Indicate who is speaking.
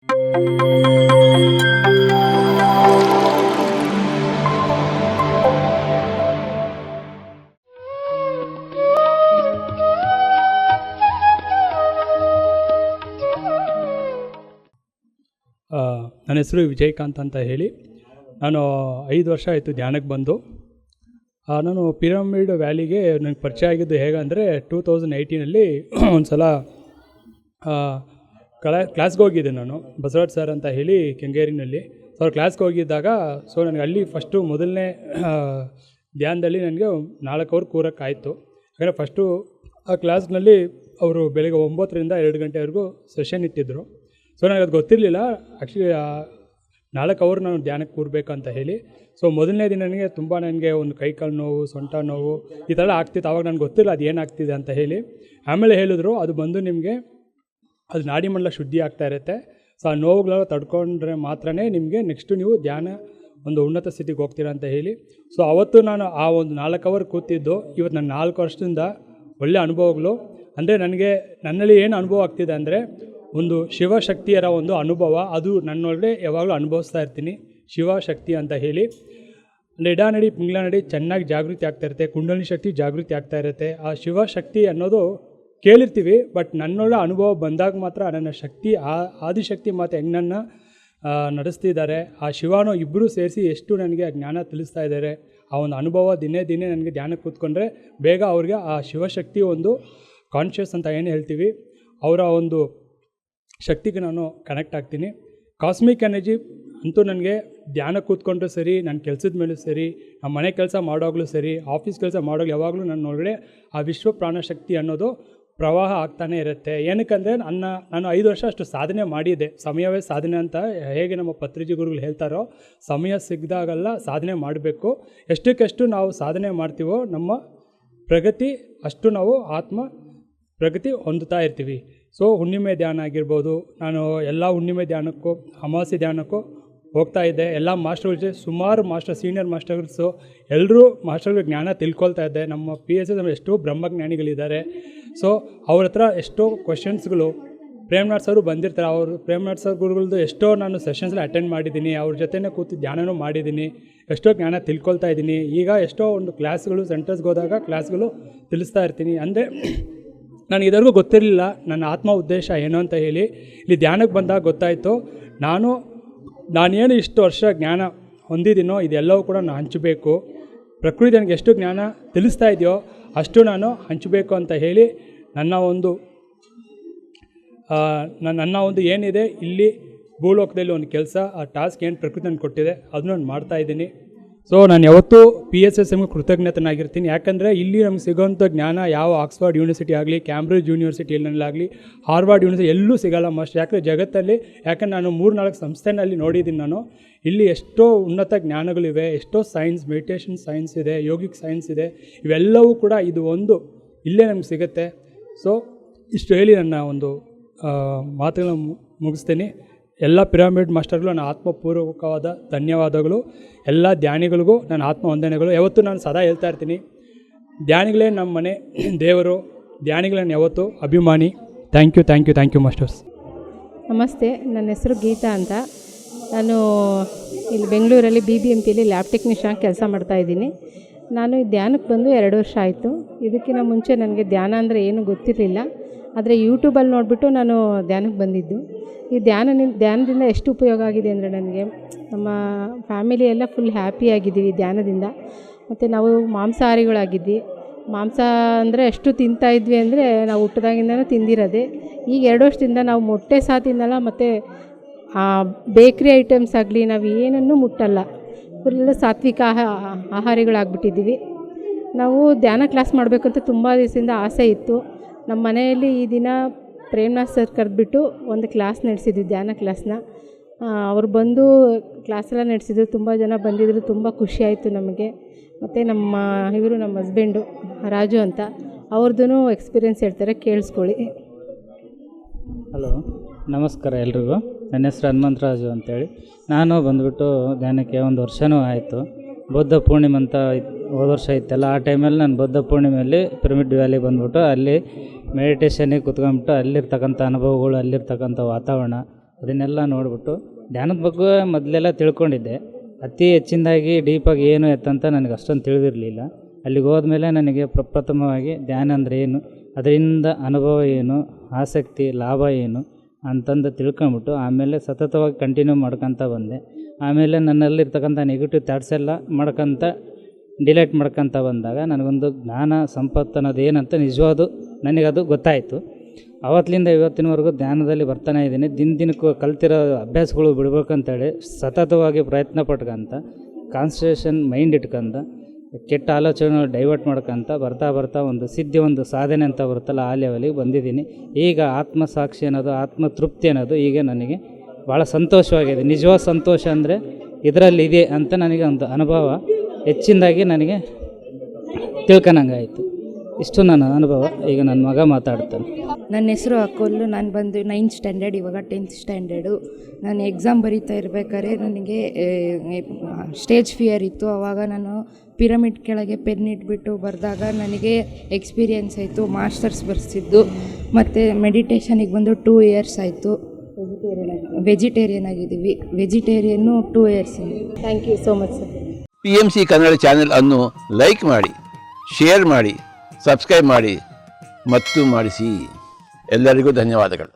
Speaker 1: ನನ್ನ ಹೆಸರು ವಿಜಯಕಾಂತ್ ಅಂತ ಹೇಳಿ. ನಾನು 5 ವರ್ಷ ಆಯಿತು ಧ್ಯಾನಕ್ಕೆ ಬಂದು. ನಾನು ಪಿರಮಿಡ್ ವ್ಯಾಲಿಗೆ ನನಗೆ ಪರಿಚಯ ಆಗಿದ್ದು ಹೇಗಂದರೆ 2018 ಒಂದು ಸಲ ಕ್ಲಾಸ್ಗೆ ಹೋಗಿದ್ದೆ ನಾನು, ಬಸವರಾಜ್ ಸರ್ ಅಂತ ಹೇಳಿ ಕೆಂಗೇರಿನಲ್ಲಿ. ಸೊ ಅವ್ರು ಕ್ಲಾಸ್ಗೆ ಹೋಗಿದ್ದಾಗ ನನಗೆ ಅಲ್ಲಿ ಮೊದಲನೇ ಧ್ಯಾನದಲ್ಲಿ ನನಗೆ 4 ಅವರ್ ಕೂರೋಕ್ಕಾಯಿತು. ಯಾಕಂದರೆ ಫಸ್ಟು ಆ ಕ್ಲಾಸ್ನಲ್ಲಿ ಅವರು ಬೆಳಗ್ಗೆ 9ರಿಂದ 2 ಗಂಟೆವರೆಗೂ ಸೆಷನ್ ಇಟ್ಟಿದ್ದರು. ಸೊ ನನಗೆ ಅದು ಗೊತ್ತಿರಲಿಲ್ಲ ಆ್ಯಕ್ಚುಲಿ 4 ಅವರ್ ನಾನು ಧ್ಯಾನಕ್ಕೆ ಕೂರಬೇಕಂತ ಹೇಳಿ. ಸೊ ಮೊದಲನೇ ದಿನ ನನಗೆ ಒಂದು ಕೈಕಾಲು ನೋವು, ಸೊಂಟ ನೋವು ಈ ಥರ ಆಗ್ತಿತ್ತು. ಆವಾಗ ನನಗೆ ಗೊತ್ತಿಲ್ಲ ಅದು ಏನಾಗ್ತಿದೆ ಅಂತ ಹೇಳಿ. ಆಮೇಲೆ ಹೇಳಿದ್ರು ಅದು ಬಂದು ನಿಮಗೆ ಅದು ನಾಡಿಮಂಡಲ ಶುದ್ಧಿ ಆಗ್ತಾ ಇರುತ್ತೆ. ಸೊ ಆ ನೋವುಗಳೆಲ್ಲ ತಡ್ಕೊಂಡ್ರೆ ಮಾತ್ರ ನಿಮಗೆ ನೆಕ್ಸ್ಟು ನೀವು ಧ್ಯಾನ ಒಂದು ಉನ್ನತ ಸ್ಥಿತಿಗೆ ಹೋಗ್ತೀರಾ ಅಂತ ಹೇಳಿ. ಸೊ ಅವತ್ತು ನಾನು ಆ ಒಂದು 4 ಅವರ್ ಕೂತಿದ್ದು. ಇವತ್ತು ನಾನು 4 ವರ್ಷದಿಂದ ಒಳ್ಳೆಯ ಅನುಭವಗಳು ಅಂದರೆ ನನ್ನಲ್ಲಿ ಏನು ಅನುಭವ ಆಗ್ತಿದೆ ಅಂದರೆ ಒಂದು ಶಿವಶಕ್ತಿಯರ ಒಂದು ಅನುಭವ, ಅದು ನನ್ನೊಳಗೆ ಯಾವಾಗಲೂ ಅನುಭವಿಸ್ತಾ ಇರ್ತೀನಿ. ಶಿವಶಕ್ತಿ ಅಂತ ಹೇಳಿ ನಡಿ ಪಿಂಗ್ಲ ನಡಿ ಚೆನ್ನಾಗಿ ಜಾಗೃತಿ ಆಗ್ತಾ ಇರುತ್ತೆ, ಕುಂಡಲಿನಿ ಶಕ್ತಿ ಜಾಗೃತಿ ಆಗ್ತಾ ಇರುತ್ತೆ. ಆ ಶಿವಶಕ್ತಿ ಅನ್ನೋದು ಕೇಳಿರ್ತೀವಿ, ಬಟ್ ನನ್ನೊಳ ಅನುಭವ ಬಂದಾಗ ಮಾತ್ರ ನನ್ನ ಶಕ್ತಿ ಆದಿಶಕ್ತಿ ಮತ್ತು ಹೆಂಗೆ ನನ್ನ ನಡೆಸ್ತಿದ್ದಾರೆ, ಆ ಶಿವನೋ ಇಬ್ಬರು ಸೇರಿಸಿ ಎಷ್ಟು ನನಗೆ ಜ್ಞಾನ ತಿಳಿಸ್ತಾ ಇದ್ದಾರೆ. ಆ ಒಂದು ಅನುಭವ ದಿನೇ ನನಗೆ ಧ್ಯಾನಕ್ಕೆ ಕೂತ್ಕೊಂಡ್ರೆ ಬೇಗ ಅವ್ರಿಗೆ ಆ ಶಿವಶಕ್ತಿ ಒಂದು ಕಾನ್ಷಿಯಸ್ ಅಂತ ಏನು ಹೇಳ್ತೀವಿ, ಅವರ ಒಂದು ಶಕ್ತಿಗೆ ನಾನು ಕನೆಕ್ಟ್ ಆಗ್ತೀನಿ. ಕಾಸ್ಮಿಕ್ ಎನರ್ಜಿ ಅಂತೂ ನನಗೆ ಧ್ಯಾನ ಕೂತ್ಕೊಂಡ್ರೂ ಸರಿ, ನನ್ನ ಕೆಲಸದ ಮೇಲೂ ಸರಿ, ನಮ್ಮ ಮನೆ ಕೆಲಸ ಮಾಡೋವಾಗಲೂ ಸರಿ, ಆಫೀಸ್ ಕೆಲಸ ಮಾಡೋವಾಗ ಯಾವಾಗಲೂ ನನ್ನ ಒಳಗಡೆ ಆ ವಿಶ್ವ ಪ್ರಾಣಶಕ್ತಿ ಅನ್ನೋದು ಪ್ರವಾಹ ಆಗ್ತಾನೆ ಇರುತ್ತೆ. ಏನಕ್ಕಂದರೆ ನಾನು 5 ವರ್ಷ ಅಷ್ಟು ಸಾಧನೆ ಮಾಡಿದ್ದೆ. ಸಮಯವೇ ಸಾಧನೆ ಅಂತ ಹೇಗೆ ನಮ್ಮ ಪತ್ರಿಜಿ ಗುರುಗಳು ಹೇಳ್ತಾರೋ, ಸಮಯ ಸಿಗ್ದಾಗೆಲ್ಲ ಸಾಧನೆ ಮಾಡಬೇಕು. ಎಷ್ಟಕ್ಕೆಷ್ಟು ನಾವು ಸಾಧನೆ ಮಾಡ್ತೀವೋ ನಮ್ಮ ಪ್ರಗತಿ ಅಷ್ಟು ನಾವು ಆತ್ಮ ಪ್ರಗತಿ ಹೊಂದುತ್ತಾ ಇರ್ತೀವಿ. ಸೊ ಹುಣ್ಣಿಮೆ ಧ್ಯಾನ ಆಗಿರ್ಬೋದು, ನಾನು ಎಲ್ಲ ಹುಣ್ಣಿಮೆ ಧ್ಯಾನಕ್ಕೂ ಅಮಾವಾಸ್ಯೆ ಧ್ಯಾನಕ್ಕೂ ಹೋಗ್ತಾ ಇದ್ದೆ. ಎಲ್ಲ ಮಾಸ್ಟರ್ಗಳು ಸುಮಾರು ಸೀನಿಯರ್ ಮಾಸ್ಟರ್ಸು ಎಲ್ಲರೂ ಮಾಸ್ಟರ್ಗಳ ಜ್ಞಾನ ತಿಳ್ಕೊಳ್ತಾ ಇದ್ದೆ. ನಮ್ಮ PSS ಎಷ್ಟೋ ಬ್ರಹ್ಮಜ್ಞಾನಿಗಳಿದ್ದಾರೆ. ಸೊ ಅವ್ರ ಹತ್ರ ಎಷ್ಟೋ ಕ್ವಶನ್ಸ್ಗಳು ಪ್ರೇಮ್ನಾಥ್ ಸರ್ ಬಂದಿರ್ತಾರೆ. ಪ್ರೇಮ್ನಾಥ್ ಸರ್ ಗುರುಗಳದ್ದು ಎಷ್ಟೋ ನಾನು ಸೆಷನ್ಸ್ನ ಅಟೆಂಡ್ ಮಾಡಿದ್ದೀನಿ, ಅವ್ರ ಜೊತೆನೇ ಕೂತು ಧ್ಯಾನನೂ ಮಾಡಿದ್ದೀನಿ, ಎಷ್ಟೋ ಜ್ಞಾನ ತಿಳ್ಕೊಳ್ತಾ ಇದ್ದೀನಿ. ಈಗ ಎಷ್ಟೋ ಒಂದು ಕ್ಲಾಸ್ಗಳು ಸೆಂಟರ್ಸ್ಗೆ ಹೋದಾಗ ಕ್ಲಾಸ್ಗಳು ತಿಳಿಸ್ತಾ ಇರ್ತೀನಿ. ಅಂದರೆ ನನಗೆ ಇದುವರೆಗೂ ಗೊತ್ತಿರಲಿಲ್ಲ ನನ್ನ ಆತ್ಮ ಉದ್ದೇಶ ಏನು ಅಂತ ಹೇಳಿ. ಇಲ್ಲಿ ಧ್ಯಾನಕ್ಕೆ ಬಂದಾಗ ಗೊತ್ತಾಯಿತು, ನಾನೇನು ಇಷ್ಟು ವರ್ಷ ಜ್ಞಾನ ಹೊಂದಿದ್ದೀನೋ ಇದೆಲ್ಲವೂ ಕೂಡ ನಾನು ಹಂಚಬೇಕು. ಪ್ರಕೃತಿ ನನಗೆ ಎಷ್ಟು ಜ್ಞಾನ ತಿಳಿಸ್ತಾ ಇದೆಯೋ ಅಷ್ಟು ನಾನು ಹಂಚಬೇಕು ಅಂತ ಹೇಳಿ ನನ್ನ ಒಂದು ಏನಿದೆ ಇಲ್ಲಿ ಭೂಲೋಕದಲ್ಲಿ ಒಂದು ಕೆಲಸ, ಆ ಟಾಸ್ಕ್ ಏನು ಪ್ರಕೃತಿ ನನಗೆ ಕೊಟ್ಟಿದೆ ಅದನ್ನು ನಾನು ಮಾಡ್ತಾಯಿದ್ದೀನಿ. ಸೊ ನಾನು ಯಾವತ್ತೂ PSSMಗೆ ಕೃತಜ್ಞತನಾಗಿರ್ತೀನಿ. ಯಾಕಂದರೆ ಇಲ್ಲಿ ನಮ್ಗೆ ಸಿಗೋಂಥ ಜ್ಞಾನ ಯಾವ ಆಕ್ಸ್ಫರ್ಡ್ ಯೂನಿವರ್ಸಿಟಿ ಆಗಲಿ, ಕ್ಯಾಂಬ್ರಿಡ್ಜ್ ಯೂನಿವರ್ಸಿಟಿಯಲ್ಲಾಗಲಿ, ಹಾರ್ವರ್ಡ್ ಯೂನಿವರ್ಸಿಟಿ ಎಲ್ಲೂ ಸಿಗೋಲ್ಲ ಮಸ್ಟ್. ಯಾಕಂದರೆ ಜಗತ್ತಲ್ಲಿ ನಾನು 3-4 ಸಂಸ್ಥೆನಲ್ಲಿ ನೋಡಿದ್ದೀನಿ. ನಾನು ಇಲ್ಲಿ ಎಷ್ಟೋ ಉನ್ನತ ಜ್ಞಾನಗಳಿವೆ, ಎಷ್ಟೋ ಸೈನ್ಸ್, ಮೆಡಿಟೇಷನ್ ಸೈನ್ಸ್ ಇದೆ, ಯೋಗಿಕ್ ಸೈನ್ಸ್ ಇದೆ, ಇವೆಲ್ಲವೂ ಕೂಡ ಇದು ಒಂದು ಇಲ್ಲೇ ನಮ್ಗೆ ಸಿಗುತ್ತೆ. ಸೊ ಇಷ್ಟು ಹೇಳಿ ನನ್ನ ಒಂದು ಮಾತುಗಳನ್ನು ಮುಗಿಸ್ತೀನಿ. ಎಲ್ಲ ಪಿರಮಿಡ್ ಮಾಸ್ಟರ್ಗಳು ನನ್ನ ಆತ್ಮಪೂರ್ವಕವಾದ ಧನ್ಯವಾದಗಳು. ಎಲ್ಲ ಧ್ಯಾನಿಗಳಿಗೂ ನನ್ನ ಆತ್ಮ ವಂದನೆಗಳು. ಯಾವತ್ತೂ ನಾನು ಸದಾ ಹೇಳ್ತಾ ಇರ್ತೀನಿ, ಧ್ಯಾನಿಗಳೇ ನಮ್ಮ ಮನೆ ದೇವರು, ಧ್ಯಾನಿಗಳನ್ನ ಯಾವತ್ತೂ ಅಭಿಮಾನಿ. Thank you masters.
Speaker 2: ನಮಸ್ತೆ, ನನ್ನ ಹೆಸರು ಗೀತಾ ಅಂತ. ನಾನು ಇಲ್ಲಿ ಬೆಂಗಳೂರಲ್ಲಿ BBMPಲಿ ಲ್ಯಾಬ್ ಟೆಕ್ನಿಷಿಯನ್ ಕೆಲಸ ಮಾಡ್ತಾಯಿದ್ದೀನಿ. ನಾನು ಈ ಧ್ಯಾನಕ್ಕೆ ಬಂದು 2 ವರ್ಷ ಆಯಿತು. ಇದಕ್ಕಿಂತ ಮುಂಚೆ ನನಗೆ ಧ್ಯಾನ ಅಂದರೆ ಏನೂ ಗೊತ್ತಿರಲಿಲ್ಲ. ಆದರೆ ಯೂಟ್ಯೂಬಲ್ಲಿ ನೋಡಿಬಿಟ್ಟು ನಾನು ಧ್ಯಾನಕ್ಕೆ ಬಂದಿದ್ದು. ಈ ಧ್ಯಾನದಿಂದ ಎಷ್ಟು ಉಪಯೋಗ ಆಗಿದೆ ಅಂದರೆ ನನಗೆ, ನಮ್ಮ ಫ್ಯಾಮಿಲಿ ಎಲ್ಲ ಫುಲ್ ಹ್ಯಾಪಿಯಾಗಿದ್ದೀವಿ ಧ್ಯಾನದಿಂದ. ಮತ್ತು ನಾವು ಮಾಂಸಾಹಾರಿಗಳಾಗಿದ್ವಿ. ಮಾಂಸ ಅಂದರೆ ಎಷ್ಟು ತಿಂತಾಯಿದ್ವಿ ಅಂದರೆ ನಾವು ಹುಟ್ಟಿದಾಗಿಂದನೂ ತಿಂದಿರೋದೆ. ಈಗ 2 ವರ್ಷದಿಂದ ನಾವು ಮೊಟ್ಟೆ ಸಹ ತಿನ್ನಲ್ಲ, ಮತ್ತು ಬೇಕ್ರಿ ಐಟಮ್ಸ್ ಆಗಲಿ ನಾವು ಏನನ್ನೂ ಮುಟ್ಟಲ್ಲ. ಫುಲ್ ಸಾತ್ವಿಕ ಆಹಾರಿಗಳಾಗ್ಬಿಟ್ಟಿದ್ದೀವಿ. ನಾವು ಧ್ಯಾನ ಕ್ಲಾಸ್ ಮಾಡಬೇಕಂತ ತುಂಬ ದಿವಸದಿಂದ ಆಸೆ ಇತ್ತು. ನಮ್ಮ ಮನೆಯಲ್ಲಿ ಈ ದಿನ ಪ್ರೇಮ್ನಾಥ್ ಸರ್ ಕರೆದ್ಬಿಟ್ಟು ಒಂದು ಕ್ಲಾಸ್ ನಡೆಸಿದ್ವಿ, ಧ್ಯಾನ ಕ್ಲಾಸ್ನ. ಅವ್ರು ಬಂದು ಕ್ಲಾಸೆಲ್ಲ ನಡೆಸಿದ್ರು, ತುಂಬ ಜನ ಬಂದಿದ್ದರು, ತುಂಬ ಖುಷಿಯಾಯಿತು ನಮಗೆ. ಮತ್ತು ನಮ್ಮ ಹಸ್ಬೆಂಡು ರಾಜು ಅಂತ, ಅವ್ರದ್ದು ಎಕ್ಸ್ಪೀರಿಯೆನ್ಸ್ ಹೇಳ್ತಾರೆ, ಕೇಳಿಸ್ಕೊಳ್ಳಿ.
Speaker 3: ಹಲೋ, ನಮಸ್ಕಾರ ಎಲ್ರಿಗೂ. ನನ್ನ ಹೆಸರು ಹನುಮಂತರಾಜು ಅಂತೇಳಿ. ನಾನು ಬಂದುಬಿಟ್ಟು ಧ್ಯಾನಕ್ಕೆ 1 ವರ್ಷವೂ ಆಯಿತು. ಬೌದ್ಧ ಪೂರ್ಣಿಮೆ ಅಂತ ಹೋದ ವರ್ಷ ಇತ್ತಲ್ಲ, ಆ ಟೈಮಲ್ಲಿ ನಾನು ಬೌದ್ಧ ಪೂರ್ಣಿಮೆಯಲ್ಲಿ ಪಿರಮಿಡ್ ವ್ಯಾಲಿಗೆ ಬಂದುಬಿಟ್ಟು ಅಲ್ಲಿ ಮೆಡಿಟೇಷನಿಗೆ ಕೂತ್ಕೊಂಡ್ಬಿಟ್ಟು ಅಲ್ಲಿರ್ತಕ್ಕಂಥ ಅನುಭವಗಳು, ಅಲ್ಲಿರ್ತಕ್ಕಂಥ ವಾತಾವರಣ, ಅದನ್ನೆಲ್ಲ ನೋಡಿಬಿಟ್ಟು ಧ್ಯಾನದ ಬಗ್ಗೆ ಮೊದಲೆಲ್ಲ ತಿಳ್ಕೊಂಡಿದ್ದೆ. ಅತಿ ಹೆಚ್ಚಿನದಾಗಿ ಡೀಪಾಗಿ ಏನು ಎತ್ತಂತ ನನಗೆ ಅಷ್ಟೊಂದು ತಿಳಿದಿರಲಿಲ್ಲ. ಅಲ್ಲಿಗೆ ಹೋದ್ಮೇಲೆ ನನಗೆ ಪ್ರಪ್ರಥಮವಾಗಿ ಧ್ಯಾನ ಅಂದರೆ ಏನು, ಅದರಿಂದ ಅನುಭವ ಏನು, ಆಸಕ್ತಿ, ಲಾಭ ಏನು ಅಂತಂದು ತಿಳ್ಕೊಂಬಿಟ್ಟು ಆಮೇಲೆ ಸತತವಾಗಿ ಕಂಟಿನ್ಯೂ ಮಾಡ್ಕೊತ ಬಂದೆ. ಆಮೇಲೆ ನನ್ನಲ್ಲಿರ್ತಕ್ಕಂಥ ನೆಗೆಟಿವ್ ಥಾಟ್ಸ್ ಎಲ್ಲ ಮಾಡ್ಕೊತ ಡಿಲೀಟ್ ಮಾಡ್ಕೊತ ಬಂದಾಗ ನನಗೊಂದು ಜ್ಞಾನ ಸಂಪತ್ತು ಅನ್ನೋದು ಏನಂತ ನಿಜವಾದ ನನಗದು ಗೊತ್ತಾಯಿತು. ಆವತ್ತಿನಿಂದ ಇವತ್ತಿನವರೆಗೂ ಧ್ಯಾನದಲ್ಲಿ ಬರ್ತಾನೆ ಇದ್ದೀನಿ. ದಿನಕ್ಕೂ ಕಲ್ತಿರೋ ಅಭ್ಯಾಸಗಳು ಬಿಡ್ಬೇಕಂತೇಳಿ ಸತತವಾಗಿ ಪ್ರಯತ್ನ ಪಟ್ಕೊಂತ ಕಾನ್ಸಂಟ್ರೇಷನ್ ಮೈಂಡ್ ಇಟ್ಕೊಂತ ಕೆಟ್ಟ ಆಲೋಚನೆ ಡೈವರ್ಟ್ ಮಾಡ್ಕೊಂತ ಬರ್ತಾ ಒಂದು ಸಿದ್ಧಿ, ಒಂದು ಸಾಧನೆ ಅಂತ ಬರುತ್ತಲ್ಲ, ಆ ಲೆವೆಲಿಗೆ ಬಂದಿದ್ದೀನಿ. ಈಗ ಆತ್ಮಸಾಕ್ಷಿ ಅನ್ನೋದು, ಆತ್ಮತೃಪ್ತಿ ಅನ್ನೋದು ಈಗ ನನಗೆ ಭಾಳ ಸಂತೋಷವಾಗಿದೆ. ನಿಜವಾದ ಸಂತೋಷ ಅಂದರೆ ಇದರಲ್ಲಿ ಇದೆ ಅಂತ ನನಗೆ ಒಂದು ಅನುಭವ ಹೆಚ್ಚಿನದಾಗಿ ನನಗೆ ತಿಳ್ಕೊಳಂಗಾಯಿತು. ಇಷ್ಟು ನನ್ನ ಅನುಭವ. ಈಗ ನನ್ನ ಮಗ ಮಾತಾಡ್ತಾನೆ.
Speaker 4: ನನ್ನ ಹೆಸರು ಅಕೋಲು. ನಾನು ಬಂದು 9th ಸ್ಟ್ಯಾಂಡರ್ಡ್, ಇವಾಗ 10th ಸ್ಟ್ಯಾಂಡರ್ಡು. ನಾನು ಎಕ್ಸಾಮ್ ಬರೀತಾ ಇರ್ಬೇಕಾದ್ರೆ ನನಗೆ ಸ್ಟೇಜ್ ಫಿಯರ್ ಇತ್ತು. ಆವಾಗ ನಾನು ಪಿರಮಿಡ್ ಕೆಳಗೆ ಪೆನ್ ಇಟ್ಬಿಟ್ಟು ಬರೆದಾಗ ನನಗೆ ಎಕ್ಸ್ಪೀರಿಯೆನ್ಸ್ ಆಯಿತು. ಮಾಸ್ಟರ್ಸ್ ಬರ್ಸಿದ್ದು ಮತ್ತು ಮೆಡಿಟೇಷನಿಗೆ ಬಂದು 2 ಇಯರ್ಸ್ ಆಯಿತು. ವೆಜಿಟೇರಿಯನ್ ಆಗಿದ್ದೀವಿ. Vegetarian 2 years.
Speaker 2: Thank you so much sir.
Speaker 5: PMC ಕನ್ನಡ ಚಾನೆಲ್ ಅನ್ನು ಲೈಕ್ ಮಾಡಿ, ಶೇರ್ ಮಾಡಿ, ಸಬ್ಸ್ಕ್ರೈಬ್ ಮಾಡಿ ಮತ್ತು ಮಾಡಿಸಿ. ಎಲ್ಲರಿಗೂ ಧನ್ಯವಾದಗಳು.